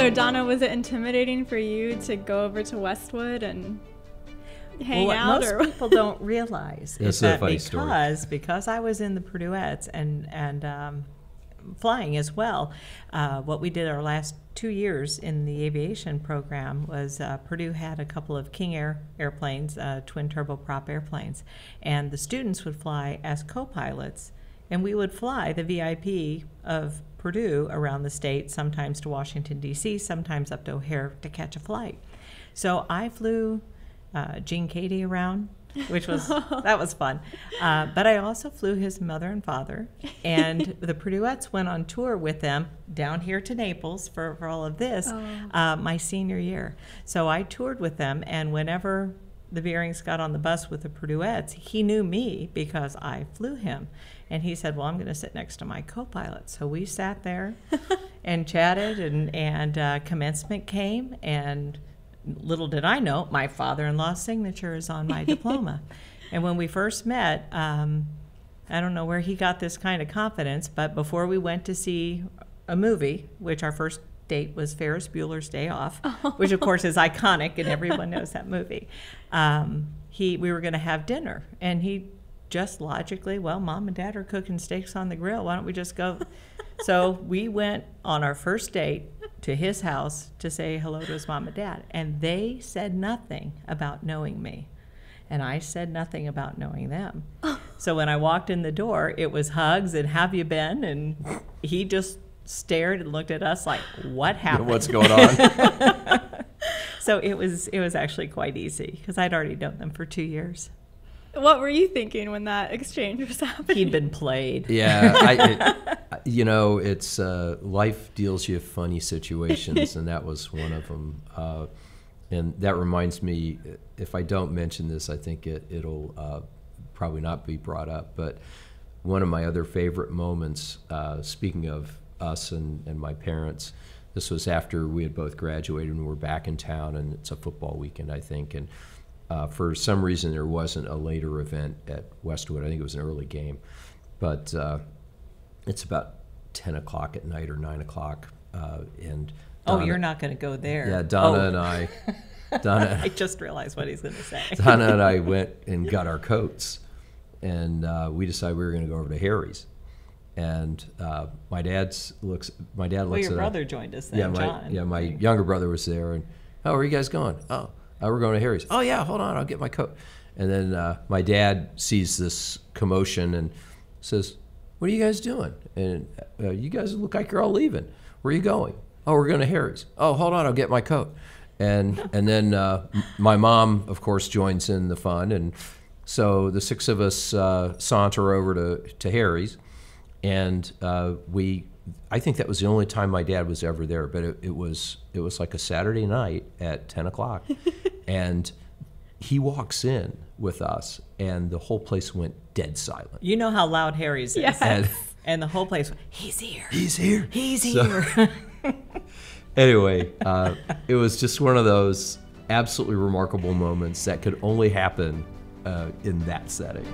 So Donna, was it intimidating for you to go over to Westwood and hang out? What most people don't realize is that because I was in the Purduettes and flying as well, what we did our last 2 years in the aviation program was Purdue had a couple of King Air airplanes, twin turboprop airplanes, and the students would fly as co-pilots, and we would fly the VIP of Purdue around the state, sometimes to Washington, D.C., sometimes up to O'Hare to catch a flight. So I flew Gene Cady around, which was that was fun. But I also flew his mother and father, and the Purduettes went on tour with them down here to Naples for all of this my senior year. So I toured with them, and whenever the Beerings got on the bus with the Purduettes, he knew me because I flew him. And he said, well, I'm going to sit next to my co-pilot. So we sat there and chatted, and commencement came, and little did I know, my father-in-law's signature is on my diploma. And when we first met, I don't know where he got this kind of confidence, but before we went to see a movie, which our first date was Ferris Bueller's Day Off, which of course is iconic and everyone knows that movie, we were going to have dinner, and he just logically, well, Mom and Dad are cooking steaks on the grill, why don't we just go? So we went on our first date to his house to say hello to his mom and dad, and they said nothing about knowing me, and I said nothing about knowing them. So when I walked in the door, it was hugs and have you been, and he just stared and looked at us like, what happened? What's going on? So it was actually quite easy because I'd already known them for 2 years. What were you thinking when that exchange was happening? He'd been played. Yeah, it's life deals you funny situations, and that was one of them. And that reminds me, if I don't mention this, I think it'll probably not be brought up. But one of my other favorite moments, speaking of us and my parents, this was after we had both graduated and we were back in town, and it's a football weekend, I think. And for some reason, there wasn't a later event at Westwood. I think it was an early game. But it's about 10 o'clock at night or 9 o'clock. And Donna, you're not going to go there. Yeah, Donna and I. I just realized what he's going to say. Donna and I went and got our coats, and we decided we were going to go over to Harry's. And my dad looks at us. Well, your brother joined us then, John. Yeah, my younger brother was there. And, where are you guys going? We're going to Harry's. Oh, yeah, hold on, I'll get my coat. And then my dad sees this commotion and says, what are you guys doing? And you guys look like you're all leaving. Where are you going? Oh, we're going to Harry's. Oh, hold on, I'll get my coat. And then my mom, of course, joins in the fun. And so the six of us saunter over to Harry's. And I think that was the only time my dad was ever there, but it was like a Saturday night at 10 o'clock. And he walks in with us, and the whole place went dead silent. You know how loud Harry's is. Yes. And the whole place went, he's here. He's here. He's here. Anyway, it was just one of those absolutely remarkable moments that could only happen in that setting.